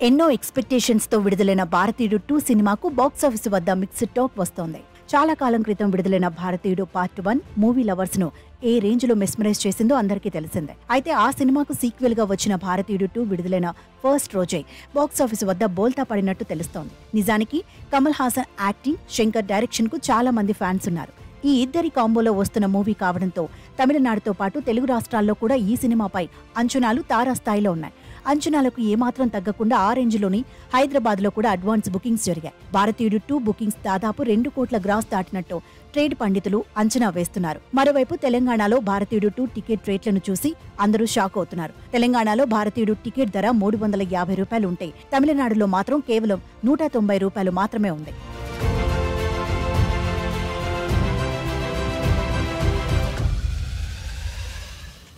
ఎన్నో ఎక్స్పెక్టేషన్స్ తో విడుదలైన భారతీయుడు 2 సినిమాకు బాక్సాఫీస్ వద్ద మిక్స్డ్ టాక్ వస్తోంది. చాలా కాలం క్రితం విడుదలైన భారతీయుడు పార్ట్ 1 మూవీ లవర్స్ ను ఏ రేంజ్ లో మెస్మరైజ్ చేసిందో అందరికీ తెలిసిందే. అయితే ఆ సినిమాకు సీక్వెల్ గా వచ్చిన భారతీయుడు 2 విడుదలైన ఫస్ట్ రోజే బాక్సాఫీస్ వద్ద బోల్తా పడినట్టు తెలుస్తోంది. నిజానికి కమల్ హాసన్ యాక్టింగ్, శంకర్ డైరెక్షన్ కు చాలా మంది ఫ్యాన్స్ ఉన్నారు. ఈ ఇద్దరి కాంబోలో వస్తున్న మూవీ కావడంతో తమిళనాడుతో పాటు తెలుగు రాష్ట్రాల్లో కూడా ఈ సినిమాపై అంచనాలు తారాస్థాయిలో ఉన్నాయి. అంచనాలకు ఏమాత్రం తగ్గకుండా ఆ రేంజ్లోని హైదరాబాద్ లో కూడా అడ్వాన్స్ బుకింగ్స్ జరిగాయి. భారతీయుడు 2 బుకింగ్స్ దాదాపు 2 కోట్ల గ్రాస్ దాటినట్టు ట్రేడ్ పండితులు అంచనా వేస్తున్నారు. మరోవైపు తెలంగాణలో భారతీయుడు 2 టికెట్ రేట్లను చూసి అందరూ షాక్ అవుతున్నారు. తెలంగాణలో భారతీయుడు టికెట్ ధర 350 రూపాయలు ఉంటే తమిళనాడులో మాత్రం కేవలం 190 రూపాయలు మాత్రమే ఉంది.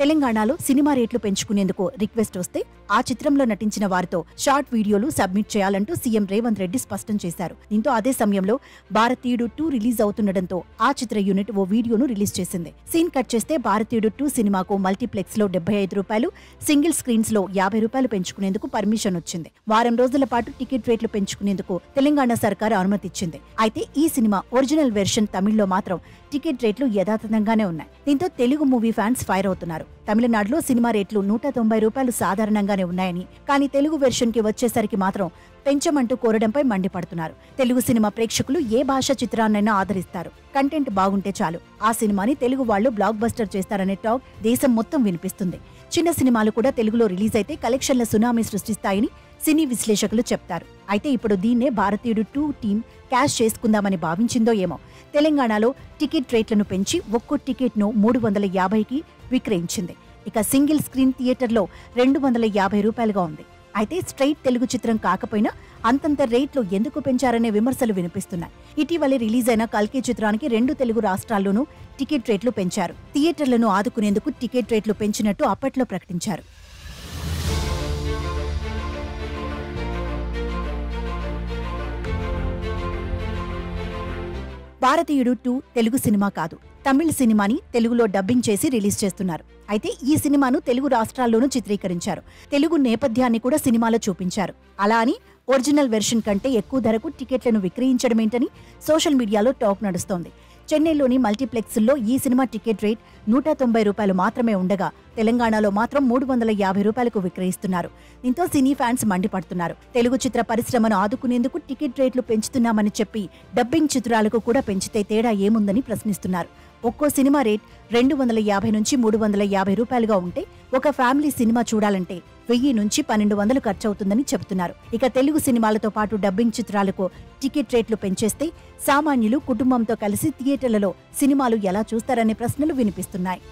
తెలంగాణలో సినిమా రేట్లు పెంచుకునేందుకు రిక్వెస్ట్ వస్తే ఆ చిత్రంలో నటించిన వారితో షార్ట్ వీడియోలు సబ్మిట్ చేయాలంటూ సీఎం రేవంత్ రెడ్డి స్పష్టం చేశారు. దీంతో అదే సమయంలో భారతీయుడు 2 రిలీజ్ అవుతుండటంతో ఆ చిత్ర యూనిట్ ఓ వీడియోను రిలీజ్ చేసింది. సీన్ కట్ చేస్తే భారతీయుడు 2 సినిమాకు మల్టీప్లెక్స్ లో 75 రూపాయలు, సింగిల్ స్క్రీన్స్ లో 50 రూపాయలు పెంచుకునేందుకు పర్మిషన్ వచ్చింది. వారం రోజుల పాటు టికెట్ రేట్లు పెంచుకునేందుకు తెలంగాణ సర్కారు అనుమతిచ్చింది. అయితే ఈ సినిమా ఒరిజినల్ వెర్షన్ తమిళ్లో మాత్రం టికెట్ రేట్లు యథాతథంగానే ఉన్నాయి. దీంతో తెలుగు మూవీ ఫ్యాన్స్ ఫైర్ అవుతున్నారు. తమిళనాడులో సినిమా రేట్లు 190 రూపాయలు సాధారణంగానే ఉన్నాయని, కానీ తెలుగు వెర్షన్ కి వచ్చేసరికి మాత్రం పెంచమంటూ కోరడంపై మండిపడుతున్నారు. తెలుగు సినిమా ప్రేక్షకులు ఏ భాష చిత్రాన్నైనా ఆదరిస్తారు. కంటెంట్ బాగుంటే చాలు ఆ సినిమాని తెలుగు వాళ్లు బ్లాక్ బస్టర్ చేస్తారనే టాక్ దేశం మొత్తం వినిపిస్తుంది. చిన్న సినిమాలు కూడా తెలుగులో రిలీజ్ అయితే కలెక్షన్ల సునామీ సృష్టిస్తాయని సినీ విశ్లేషకులు చెప్తారు. అయితే ఇప్పుడు దీన్నే భారతీయుడు 2 టీం క్యాష్ చేసుకుందామని భావించిందో ఏమో. తెలంగాణలో టికెట్ రేట్లను పెంచి ఒక్కో టికెట్ ను 350కి విక్రయించింది. ఇక సింగిల్ స్క్రీన్ థియేటర్లో 250 రూపాయలుగా ఉంది. అయితే స్ట్రైట్ తెలుగు చిత్రం కాకపోయినా అంతంత రేట్లు ఎందుకు పెంచారనే విమర్శలు వినిపిస్తున్నాయి. ఇటీవలే రిలీజ్ అయిన కల్కి చిత్రానికి 2 తెలుగు రాష్ట్రాల్లోనూ టికెట్ రేట్లు పెంచారు. థియేటర్లను ఆదుకునేందుకు టికెట్ రేట్లు పెంచినట్టు అప్పట్లో ప్రకటించారు. భారతీయుడు 2 తెలుగు సినిమా కాదు, తమిళ సినిమాని తెలుగులో డబ్బింగ్ చేసి రిలీజ్ చేస్తున్నారు. అయితే ఈ సినిమాను తెలుగు రాష్ట్రాల్లోనూ చిత్రీకరించారు. తెలుగు నేపథ్యాన్ని కూడా సినిమాలో చూపించారు. అలా అని ఒరిజినల్ వెర్షన్ కంటే ఎక్కువ ధరకు టికెట్లను విక్రయించడమేంటని సోషల్ మీడియాలో టాక్ నడుస్తోంది. చెన్నైలోని మల్టీప్లెక్స్ల్లో ఈ సినిమా టికెట్ రేట్ 190 రూపాయలు మాత్రమే ఉండగా తెలంగాణలో మాత్రం 350 రూపాయలకు విక్రయిస్తున్నారు. దీంతో సినీ ఫ్యాన్స్ మండిపడుతున్నారు. తెలుగు చిత్ర పరిశ్రమను ఆదుకునేందుకు టికెట్ రేట్లు పెంచుతున్నామని చెప్పి డబ్బింగ్ చిత్రాలకు కూడా పెంచితే తేడా ఏముందని ప్రశ్నిస్తున్నారు. ఒక్కో సినిమా రేట్ 250 నుంచి 350 రూపాయలుగా ఉంటే ఒక ఫ్యామిలీ సినిమా చూడాలంటే 1000 నుంచి 1200 ఖర్చవుతుందని చెబుతున్నారు. ఇక తెలుగు సినిమాలతో పాటు డబ్బింగ్ చిత్రాలకు టికెట్ రేట్లు పెంచేస్తే సామాన్యులు కుటుంబంతో కలిసి థియేటర్లలో సినిమాలు ఎలా చూస్తారనే ప్రశ్నలు వినిపిస్తున్నాయి.